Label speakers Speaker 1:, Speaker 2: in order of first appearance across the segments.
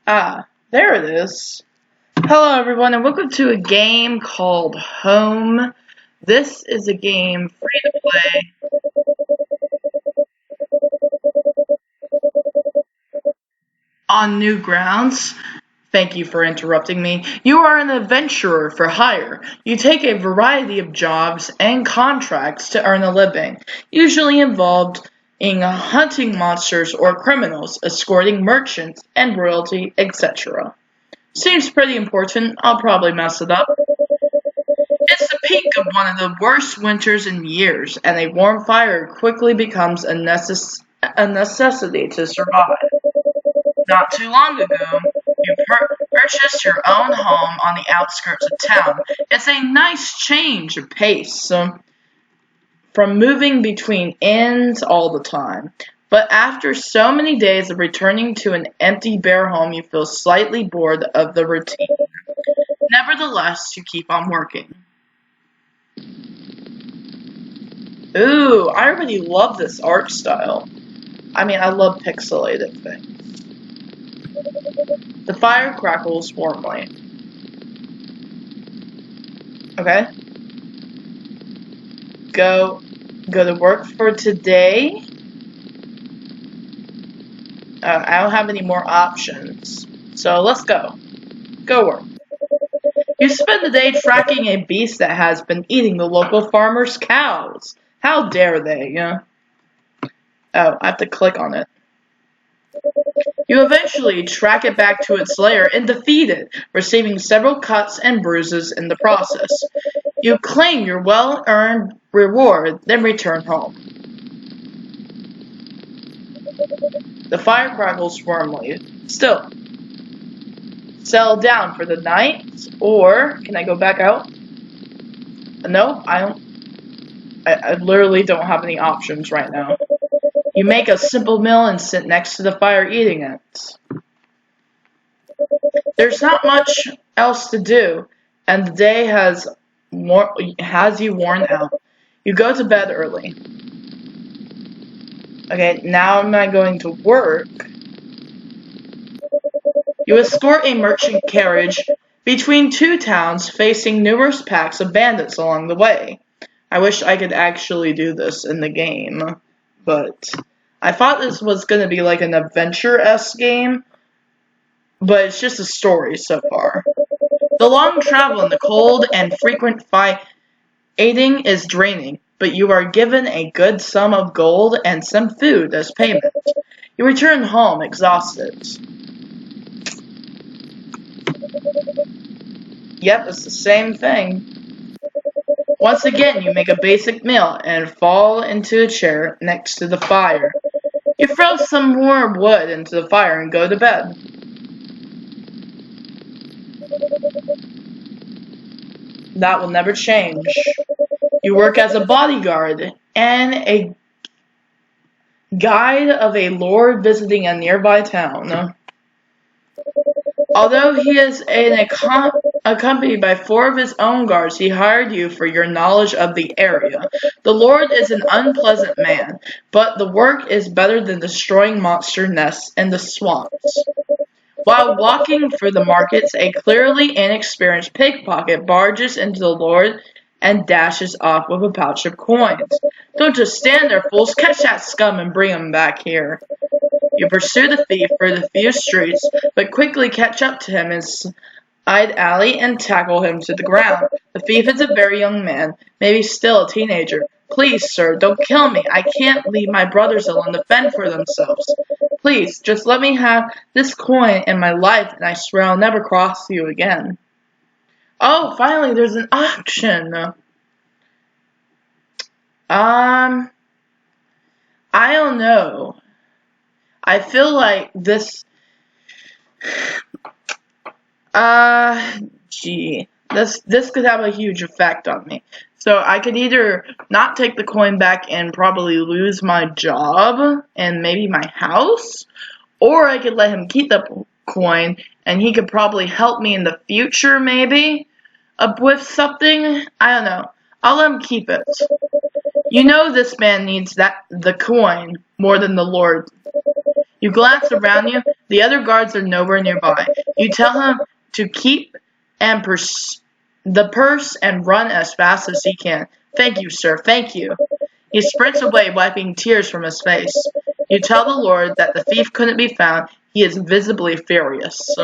Speaker 1: Ah, there it is. Hello everyone and welcome to a game called Home. This is a game free to play on new grounds. Thank you for interrupting me. You are an adventurer for hire. You take a variety of jobs and contracts to earn a living, usually involved in hunting monsters or criminals, escorting merchants and royalty, etc. Seems pretty important. I'll probably mess it up. It's the peak of one of the worst winters in years, and a warm fire quickly becomes a necessity to survive. Not too long ago, you purchased your own home on the outskirts of town. It's a nice change of pace from moving between inns all the time. But after so many days of returning to an empty, bare home, you feel slightly bored of the routine. Nevertheless, you keep on working. Ooh, I already love this art style. I mean, I love pixelated things. The fire crackles warmly. Okay. Go to work for today. I don't have any more options. So let's go. Go work. You spend the day tracking a beast that has been eating the local farmer's cows. How dare they, Oh, I have to click on it. You eventually track it back to its lair and defeat it, receiving several cuts and bruises in the process. You claim your well-earned reward, then return home. The fire crackles warmly. Still, settle down for the night, or can I go back out? No, I don't. I literally don't have any options right now. You make a simple meal and sit next to the fire eating it. There's not much else to do, and the day has you worn out. You go to bed early. Okay, now am I going to work? You escort a merchant carriage between two towns, facing numerous packs of bandits along the way. I wish I could actually do this in the game, but I thought this was going to be like an adventure-esque game, but it's just a story so far. The long travel in the cold and frequent fighting is draining, but you are given a good sum of gold and some food as payment. You return home exhausted. Yep, it's the same thing. Once again, you make a basic meal and fall into a chair next to the fire. You throw some more wood into the fire and go to bed. That will never change. You work as a bodyguard and a guide of a lord visiting a nearby town. Although he is accompanied by 4 of his own guards, he hired you for your knowledge of the area. The Lord is an unpleasant man, but the work is better than destroying monster nests in the swamps. While walking through the markets, a clearly inexperienced pickpocket barges into the Lord and dashes off with a pouch of coins. Don't just stand there, fools. Catch that scum and bring him back here. You pursue the thief through the few streets, but quickly catch up to him in side alley and tackle him to the ground. The thief is a very young man, maybe still a teenager. Please, sir, don't kill me. I can't leave my brothers alone to fend for themselves. Please, just let me have this coin in my life, and I swear I'll never cross you again. Oh, finally, there's an option. I don't know. I feel like this, this could have a huge effect on me. So I could either not take the coin back and probably lose my job and maybe my house, or I could let him keep the coin and he could probably help me in the future maybe with something. I don't know. I'll let him keep it. You know this man needs the coin more than the Lord. You glance around you. The other guards are nowhere nearby. You tell him to keep the purse and run as fast as he can. Thank you, sir, thank you. He sprints away, wiping tears from his face. You tell the Lord that the thief couldn't be found. He is visibly furious.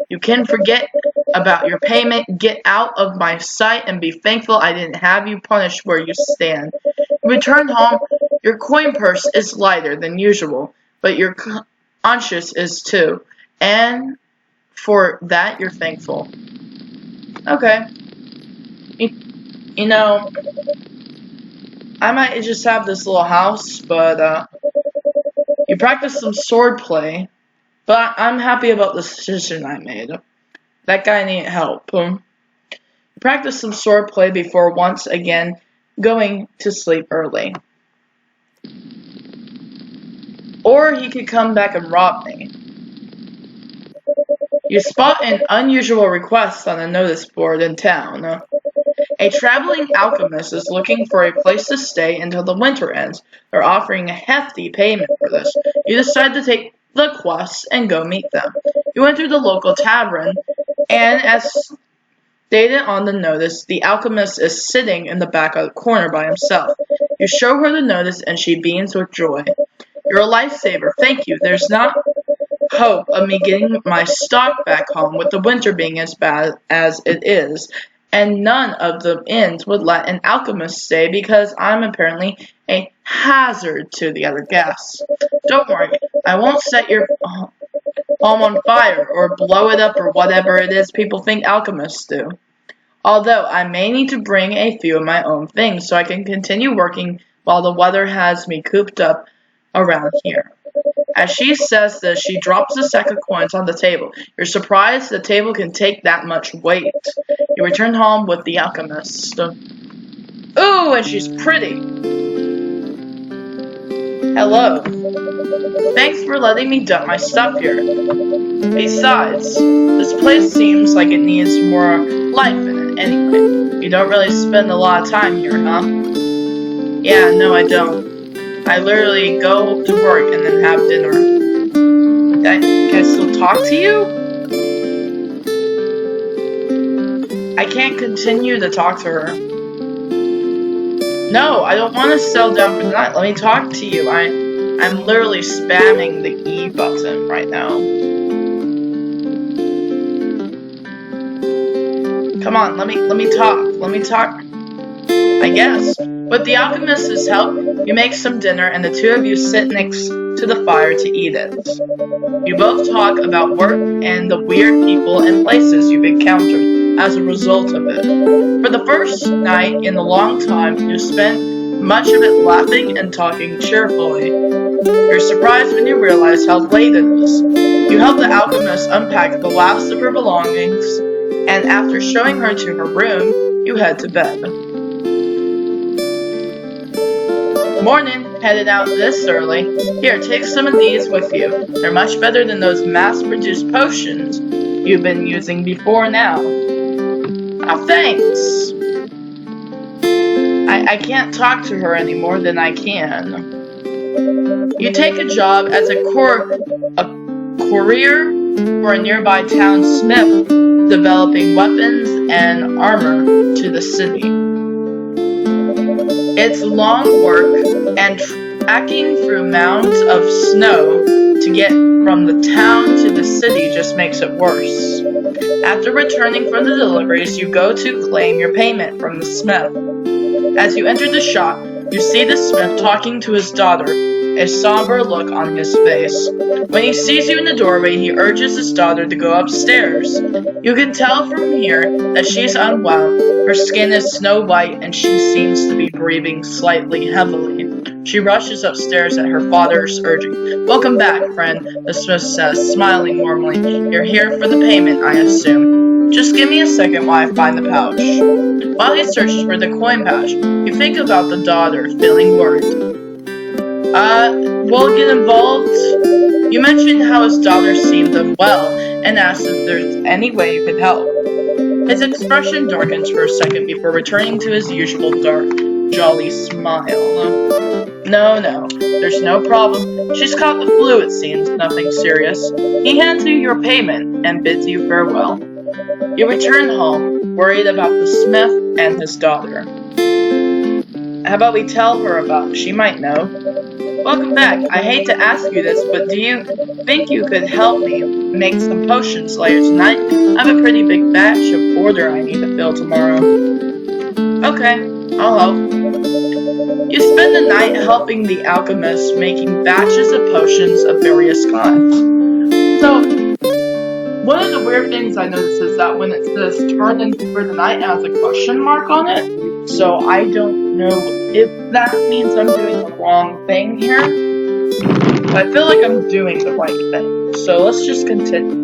Speaker 1: You can forget about your payment. Get out of my sight and be thankful I didn't have you punished where you stand. You return home. Your coin purse is lighter than usual, but your conscience is too. And for that, you're thankful. Okay. You know, I might just have this little house, but you practice some swordplay. But I'm happy about the decision I made. That guy needed help. Practice some swordplay before once again going to sleep early. Or he could come back and rob me. You spot an unusual request on a notice board in town. A traveling alchemist is looking for a place to stay until the winter ends. They're offering a hefty payment for this. You decide to take the quest and go meet them. You enter the local tavern, and as stated on the notice, the alchemist is sitting in the back of the corner by himself. You show her the notice and she beams with joy. You're a lifesaver, thank you. There's not hope of me getting my stock back home with the winter being as bad as it is, and none of the inns would let an alchemist stay because I'm apparently a hazard to the other guests. Don't worry, I won't set your home on fire or blow it up or whatever it is people think alchemists do. Although I may need to bring a few of my own things so I can continue working while the weather has me cooped up around here. As she says this, she drops a sack of coins on the table. You're surprised the table can take that much weight. You return home with the alchemist. Ooh, and she's pretty. Hello. Thanks for letting me dump my stuff here. Besides, this place seems like it needs more life in it anyway. You don't really spend a lot of time here, huh? Yeah, no I don't. I literally go to work and then have dinner. Can I still talk to you? I can't continue to talk to her. No, I don't want to settle down for the night. Let me talk to you. I'm literally spamming the E button right now. Come on, let me talk. Let me talk. I guess. With the alchemist's help, you make some dinner and the two of you sit next to the fire to eat it. You both talk about work and the weird people and places you've encountered as a result of it. For the first night in a long time, you spent much of it laughing and talking cheerfully. You're surprised when you realize how late it is. You help the alchemist unpack the last of her belongings, and after showing her to her room, you head to bed. Morning, headed out this early. Here, take some of these with you. They're much better than those mass-produced potions you've been using before now. Oh, thanks. I can't talk to her any more than I can. You take a job as a courier for a nearby town smith, developing weapons and armor to the city. It's long work, and tracking through mounds of snow to get from the town to the city just makes it worse. After returning from the deliveries, you go to claim your payment from the smith. As you enter the shop, you see the smith talking to his daughter, a somber look on his face. When he sees you in the doorway, he urges his daughter to go upstairs. You can tell from here that she's unwell. Her skin is snow white and she seems to be breathing slightly heavily. She rushes upstairs at her father's urging. Welcome back, friend, the smith says, smiling warmly. You're here for the payment, I assume. Just give me a second while I find the pouch. While he searches for the coin pouch, you think about the daughter, feeling worried. We'll get involved. You mentioned how his daughter seemed unwell and asked if there's any way you could help. His expression darkens for a second before returning to his usual dark, jolly smile. No, There's no problem. She's caught the flu, it seems. Nothing serious. He hands you your payment and bids you farewell. You return home, worried about the smith and his daughter. How about we tell her about it? She might know. Welcome back. I hate to ask you this, but do you think you could help me make some potions later tonight? I have a pretty big batch of order I need to fill tomorrow. Okay, I'll help. You spend the night helping the alchemist making batches of potions of various kinds. So, one of the weird things I noticed is that when it says turn in for the night, it has a question mark on it. So I don't know if that means I'm doing the wrong thing here. But I feel like I'm doing the right thing. So let's just continue.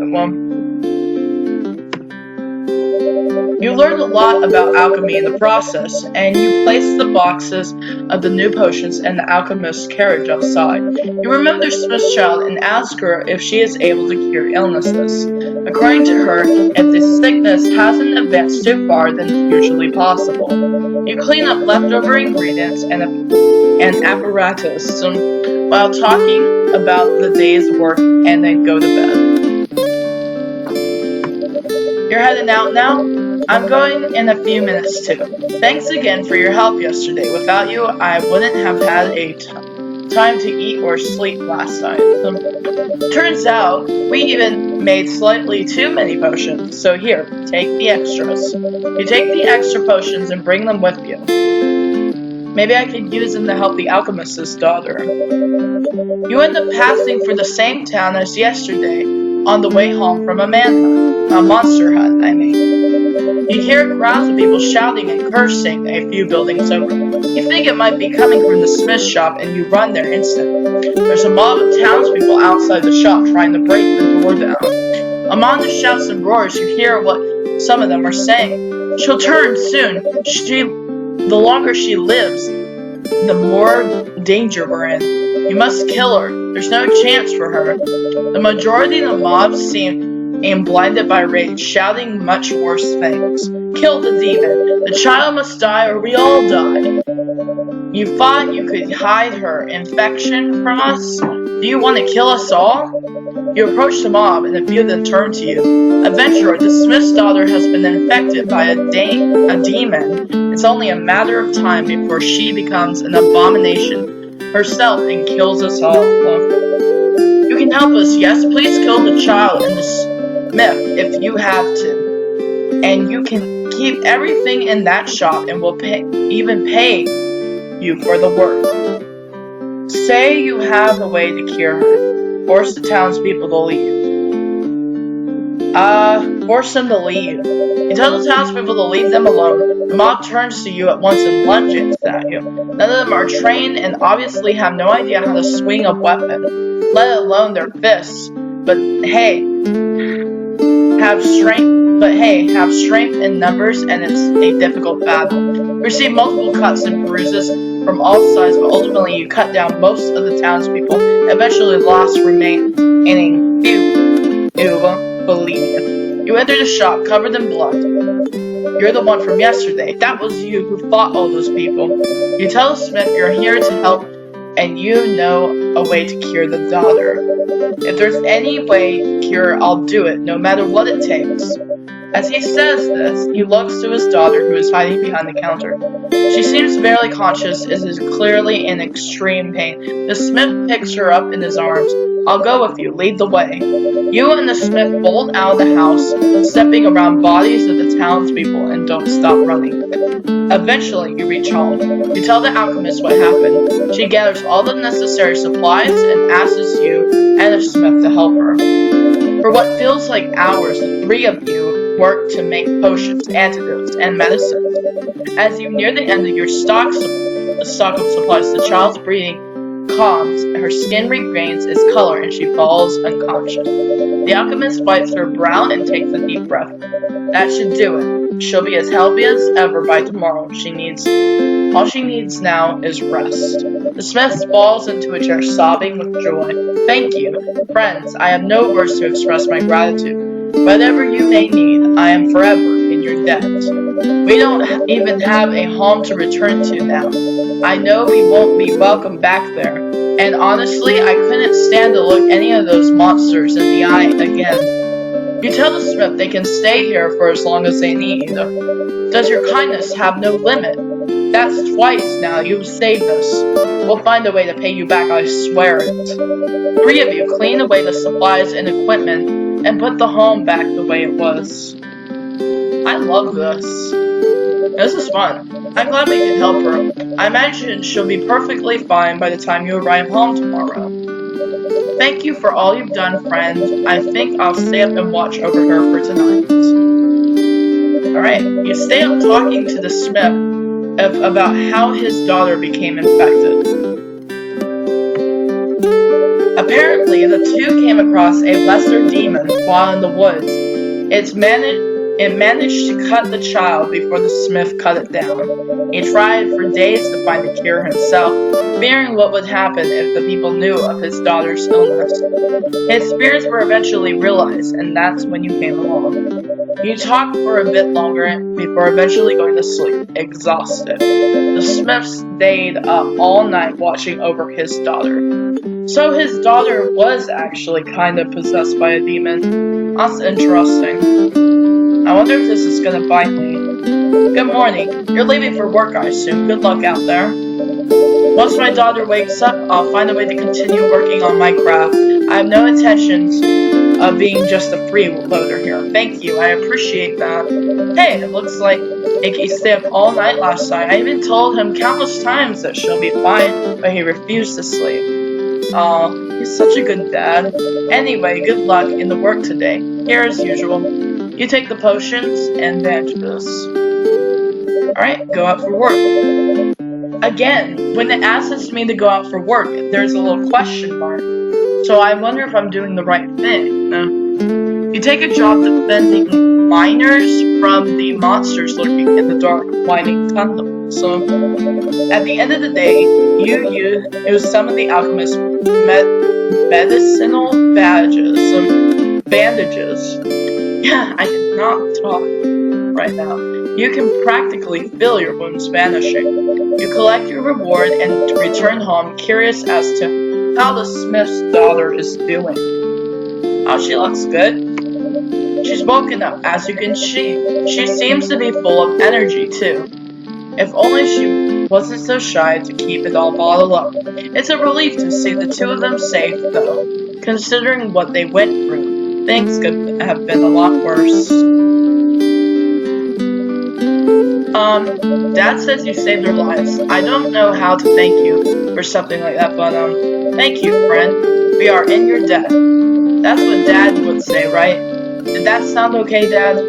Speaker 1: You learned a lot about alchemy in the process, and you placed the boxes of the new potions in the alchemist's carriage outside. You remember Smith's child and ask her if she is able to cure illnesses. According to her, if the sickness hasn't advanced too far, then it's usually possible. You clean up leftover ingredients and apparatus while talking about the day's work and then go to bed. You're heading out now? I'm going in a few minutes too. Thanks again for your help yesterday. Without you, I wouldn't have had a time to eat or sleep last night. Turns out, we even made slightly too many potions. So here, take the extras. You take the extra potions and bring them with you. Maybe I could use them to help the alchemist's daughter. You end up passing for the same town as yesterday on the way home from a monster hunt, I mean. You hear crowds of people shouting and cursing a few buildings over. You think it might be coming from the smith shop and you run there instantly. There's a mob of townspeople outside the shop trying to break the door down. Among the shouts and roars, you hear what some of them are saying. She'll turn soon. The longer she lives, the more danger we're in. You must kill her. There's no chance for her. The majority of the mob seem blinded by rage, shouting much worse things. Kill the demon. The child must die or we all die. You thought you could hide her infection from us? Do you want to kill us all? You approach the mob and a few of them turn to you. Adventurer, the smith's daughter has been infected by a demon. It's only a matter of time before she becomes an abomination herself and kills us all. You can help us, yes? Please kill the child and the smith if you have to. And you can keep everything in that shop and we'll even pay you for the work. Say you have a way to cure her. Force the townspeople to leave. Force them to leave. You tell the townspeople to leave them alone. The mob turns to you at once and lunges at you. None of them are trained and obviously have no idea how to swing a weapon, let alone their fists. But hey, have strength in numbers and it's a difficult battle. You receive multiple cuts and bruises from all sides, but ultimately you cut down most of the townspeople, eventually lost remaining few believe. You enter the shop covered in blood. You're the one from yesterday. That was you who fought all those people. You tell the smith you're here to help and you know a way to cure the daughter. If there's any way to cure, I'll do it, no matter what it takes. As he says this, he looks to his daughter who is hiding behind the counter. She seems barely conscious and is clearly in extreme pain. The smith picks her up in his arms. I'll go with you, lead the way. You and the smith bolt out of the house, stepping around bodies of the townspeople and don't stop running. Eventually, you reach home. You tell the alchemist what happened. She gathers all the necessary supplies and asks you and the smith to help her. For what feels like hours, the three of you work to make potions, antidotes, and medicines. As you near the end of your stock of supplies, the child's breathing calms, her skin regains its color, and she falls unconscious. The alchemist wipes her brow and takes a deep breath. That should do it. She'll be as healthy as ever by tomorrow. All she needs now is rest. The smith falls into a chair, sobbing with joy. Thank you. Friends, I have no words to express my gratitude. Whatever you may need, I am forever in your debt. We don't even have a home to return to now. I know we won't be welcome back there, and honestly, I couldn't stand to look any of those monsters in the eye again. You tell the Smith they can stay here for as long as they need. Does your kindness have no limit? That's twice now you've saved us. We'll find a way to pay you back, I swear it. 3 of you clean away the supplies and equipment and put the home back the way it was. I love this. This is fun. I'm glad we can help her. I imagine she'll be perfectly fine by the time you arrive home tomorrow. Thank you for all you've done, friend. I think I'll stay up and watch over her for tonight. Alright, you stay up talking to the Smith about how his daughter became infected. Apparently, the two came across a lesser demon while in the woods. It managed to cut the child before the Smith cut it down. He tried for days to find a cure himself, fearing what would happen if the people knew of his daughter's illness. His fears were eventually realized, and that's when you came along. You talked for a bit longer before eventually going to sleep, exhausted. The Smith stayed up all night watching over his daughter. So his daughter was actually kind of possessed by a demon. That's interesting. I wonder if this is gonna bite me. Good morning. You're leaving for work, I assume. Good luck out there. Once my daughter wakes up, I'll find a way to continue working on my craft. I have no intentions of being just a freeloader here. Thank you. I appreciate that. Hey, it looks like Icky stayed up all night last night. I even told him countless times that she'll be fine, but he refused to sleep. Aw, he's such a good dad. Anyway, good luck in the work today. Here as usual. You take the potions and bandages. Alright, go out for work. Again, when it asks me to go out for work, there's a little question mark. So I wonder if I'm doing the right thing. You take a job defending miners from the monsters lurking in the dark, winding tunnel. So, at the end of the day, you use some of the alchemist's medicinal bandages. Yeah, I cannot talk right now. You can practically feel your wounds vanishing. You collect your reward and return home, curious as to how the Smith's daughter is doing. Oh, she looks good. She's woken up, as you can see. She seems to be full of energy, too. If only she wasn't so shy to keep it all bottled up. It's a relief to see the two of them safe, though, considering what they went through. Things could have been a lot worse. Dad says you saved their lives. I don't know how to thank you for something like that, but, thank you, friend. We are in your debt. That's what Dad would say, right? Did that sound okay, Dad?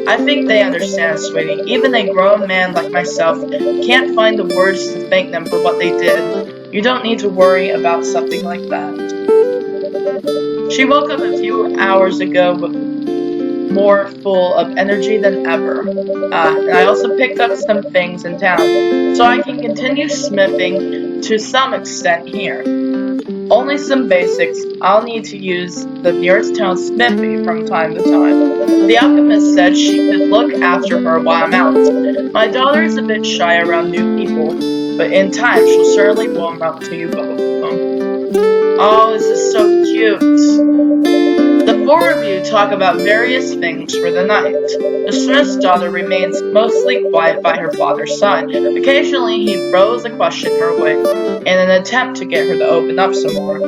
Speaker 1: I think they understand, sweetie. Even a grown man like myself can't find the words to thank them for what they did. You don't need to worry about something like that. She woke up a few hours ago with more full of energy than ever. And I also picked up some things in town, so I can continue smithing to some extent here. Only some basics. I'll need to use the nearest town smithy from time to time. The alchemist said she could look after her while I'm out. My daughter is a bit shy around new people, but in time she'll certainly warm up to you both. Oh, this is so cute. The 4 of you talk about various things for the night. The Smith's daughter remains mostly quiet by her father's side. Occasionally, he throws a question her way in an attempt to get her to open up some more.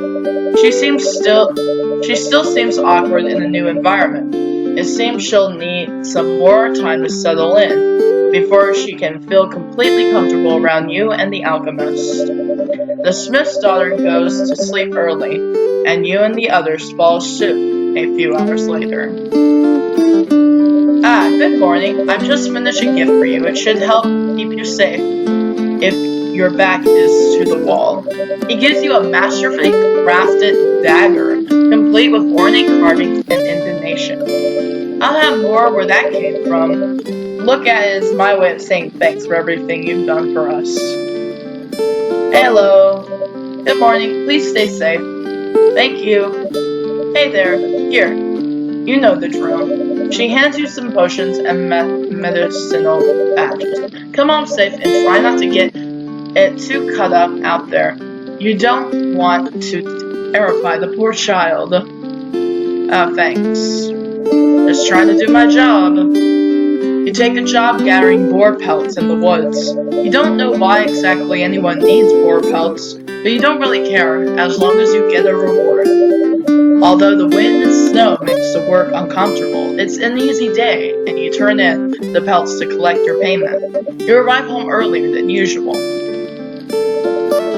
Speaker 1: She still seems awkward in a new environment. It seems she'll need some more time to settle in before she can feel completely comfortable around you and the alchemist. The Smith's daughter goes to sleep early, and you and the others follow suit a few hours later. Good morning. I've just finished a gift for you. It should help keep you safe if your back is to the wall. He gives you a masterfully crafted dagger, complete with ornate carvings and indentation. I'll have more where that came from. Look at it as my way of saying thanks for everything you've done for us. Hello. Good morning. Please stay safe. Thank you. Hey there. Here. You know the drill. She hands you some potions and medicinal patches. Come home safe and try not to get it too cut up out there. You don't want to terrify the poor child. Thanks. Just trying to do my job. You take a job gathering boar pelts in the woods. You don't know why exactly anyone needs boar pelts, but you don't really care, as long as you get a reward. Although the wind and snow makes the work uncomfortable, it's an easy day, and you turn in the pelts to collect your payment. You arrive home earlier than usual.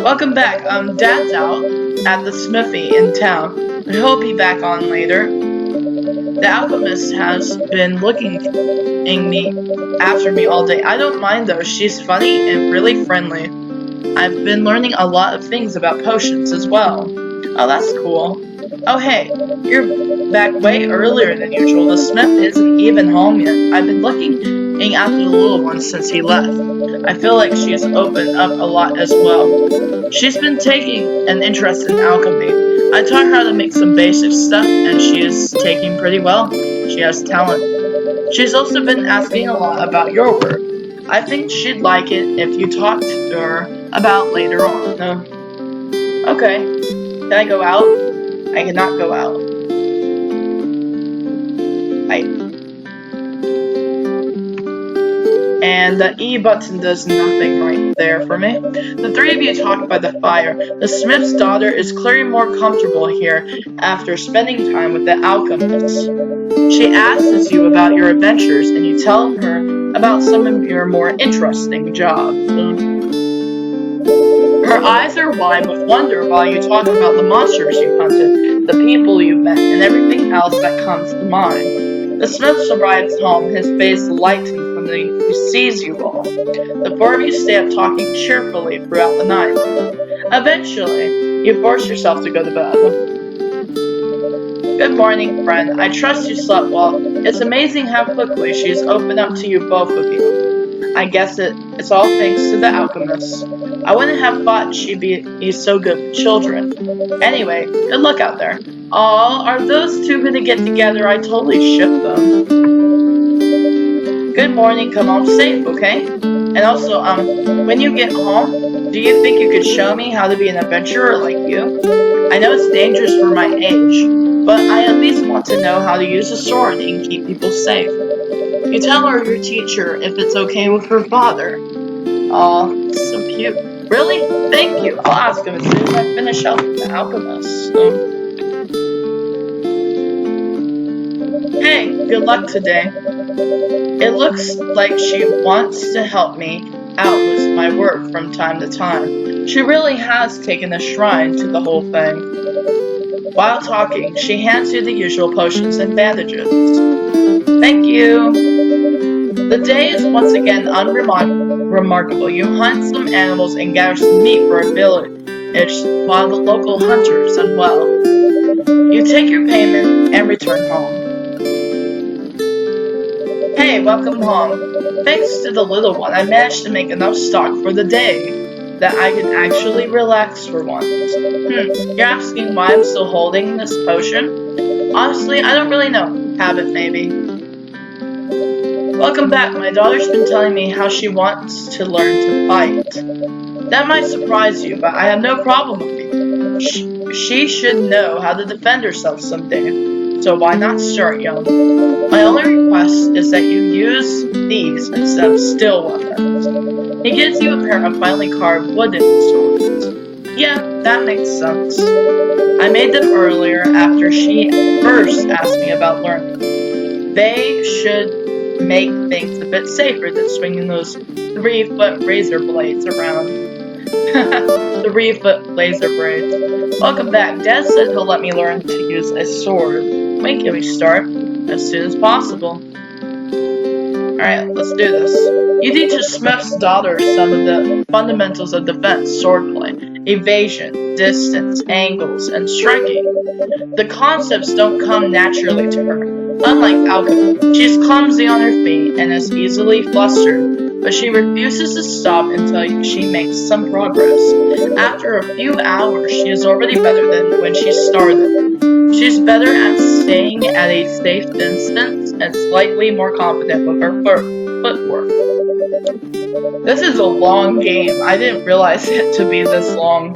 Speaker 1: Welcome back. Dad's out at the smithy in town, but he'll be back on later. The alchemist has been looking after me all day. I don't mind though, she's funny and really friendly. I've been learning a lot of things about potions as well. Oh, that's cool. Oh hey, you're back way earlier than usual. The smith isn't even home yet. I've been looking after the little one since he left. I feel like she's opened up a lot as well. She's been taking an interest in alchemy. I taught her how to make some basic stuff, and she is taking pretty well. She has talent. She's also been asking a lot about your work. I think she'd like it if you talked to her about later on. Okay. Can I go out? I cannot go out. And the E button does nothing right there for me. The three of you talk by the fire. The smith's daughter is clearly more comfortable here after spending time with the alchemist. She asks you about your adventures, and you tell her about some of your more interesting jobs. Her eyes are wide with wonder while you talk about the monsters you hunted, the people you've met, and everything else that comes to mind. The smith arrives home, his face lighting when he sees you all. The four of you stay up talking cheerfully throughout the night. Eventually, you force yourself to go to bed. Good morning, friend. I trust you slept well. It's amazing how quickly she's opened up to you, both of you. I guess it's all thanks to the alchemist. I wouldn't have thought she'd be so good with children. Anyway, good luck out there. Aw, are those two gonna get together? I totally ship them. Good morning, come home safe, okay? And also, when you get home, do you think you could show me how to be an adventurer like you? I know it's dangerous for my age, but I at least want to know how to use a sword and keep people safe. You tell her your teacher if it's okay with her father. Aw, so cute. Really? Thank you. I'll ask him as soon as I finish up with the alchemist. Hey, good luck today. It looks like she wants to help me out with my work from time to time. She really has taken a shrine to the whole thing. While talking, she hands you the usual potions and bandages. Thank you. The day is once again unremarkable. You hunt some animals and gather some meat for a village while the local hunters unwell. You take your payment and return home. Hey, welcome home. Thanks to the little one, I managed to make enough stock for the day that I can actually relax for once. You're asking why I'm still holding this potion? Honestly, I don't really know. Habit, maybe. Welcome back. My daughter's been telling me how she wants to learn to fight. That might surprise you, but I have no problem with it. She should know how to defend herself someday. So why not start young? My only request is that you use these instead of steel weapons. He gives you a pair of finely carved wooden swords. Yeah, that makes sense. I made them earlier after she first asked me about learning. They should make things a bit safer than swinging those 3-foot razor blades around. 3-foot laser blades. Welcome back. Dad said he'll let me learn to use a sword. When can we start? As soon as possible. Alright, let's do this. You teach a smith's daughter some of the fundamentals of defense, swordplay, evasion, distance, angles, and striking. The concepts don't come naturally to her. Unlike alchemy, she's clumsy on her feet and is easily flustered but she refuses to stop until she makes some progress. After a few hours, she is already better than when she started. She's better at staying at a safe distance and slightly more confident with her footwork. This is a long game. I didn't realize it to be this long.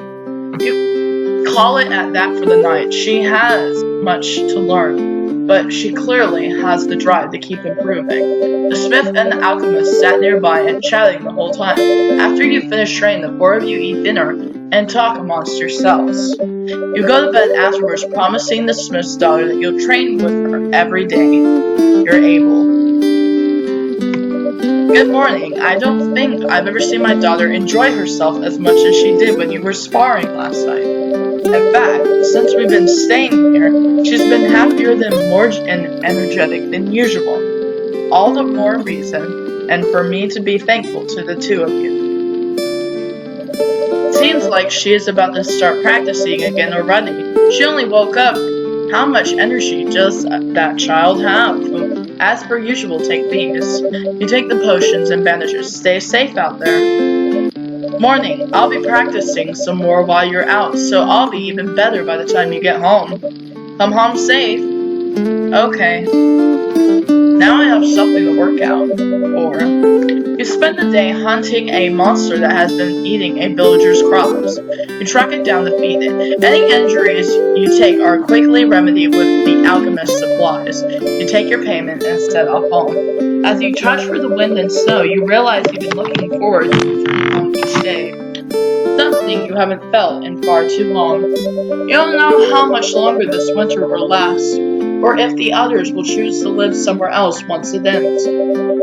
Speaker 1: You call it at that for the night. She has much to learn, but she clearly has the drive to keep improving. The smith and the alchemist sat nearby and chatting the whole time. After you finish training, the four of you eat dinner and talk amongst yourselves. You go to bed afterwards, promising the smith's daughter that you'll train with her every day you're able. Good morning. I don't think I've ever seen my daughter enjoy herself as much as she did when you were sparring last night. In fact, since we've been staying here, she's been happier and more energetic than usual. All the more reason, and for me to be thankful to the two of you. Seems like she is about to start practicing again already. She only woke up. How much energy does that child have? As per usual, take these. You take the potions and bandages. Stay safe out there. Morning. I'll be practicing some more while you're out, so I'll be even better by the time you get home. Come home safe. Okay. Now I have something to work out for. You spend the day hunting a monster that has been eating a villager's crops. You track it down to feed it. Any injuries you take are quickly remedied with the alchemist's supplies. You take your payment and set off home. As you trudge through the wind and snow, you realize you've been looking forward to home each day. Something you haven't felt in far too long. You don't know how much longer this winter will last, or if the others will choose to live somewhere else once it ends.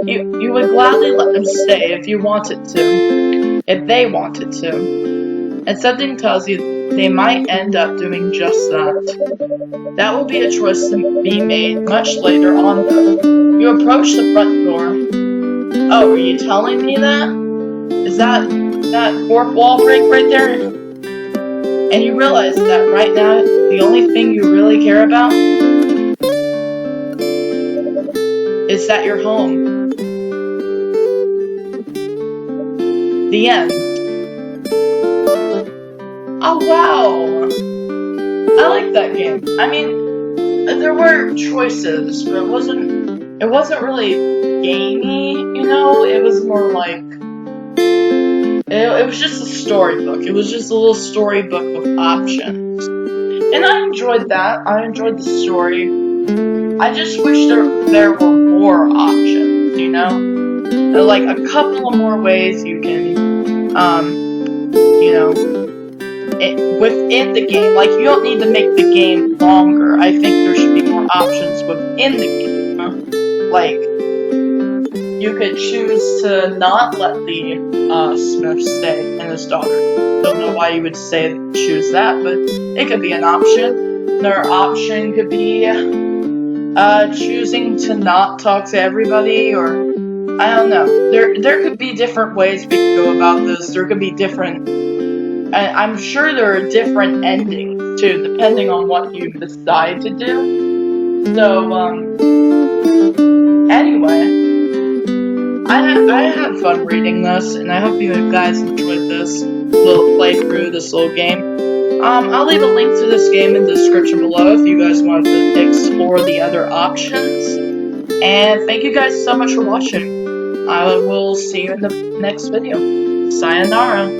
Speaker 1: You would gladly let them stay if you wanted to, if they wanted to. And something tells you they might end up doing just that. That will be a choice to be made much later on though. You approach the front door. Oh, are you telling me that? Is that fourth wall break right there? And you realize that right now, the only thing you really care about is that you're home. The end. Oh wow! I like that game. I mean, there were choices, but it wasn't really gamey, you know? It was more like it was just a storybook. It was just a little storybook with options. And I enjoyed that. I enjoyed the story. I just wish there were more options, you know? Like a couple of more ways you can, within the game. Like, you don't need to make the game longer. I think there should be more options within the game. Like, you could choose to not let the Smith stay and his daughter. Don't know why you would choose that, but it could be an option. Another option could be choosing to not talk to everybody, or I don't know. There could be different ways we could go about this. There could be different. I'm sure there are different endings too, depending on what you decide to do. So anyway. I had fun reading this, and I hope you guys enjoyed this little playthrough, this little game. I'll leave a link to this game in the description below if you guys want to explore the other options. And thank you guys so much for watching. I will see you in the next video. Sayonara.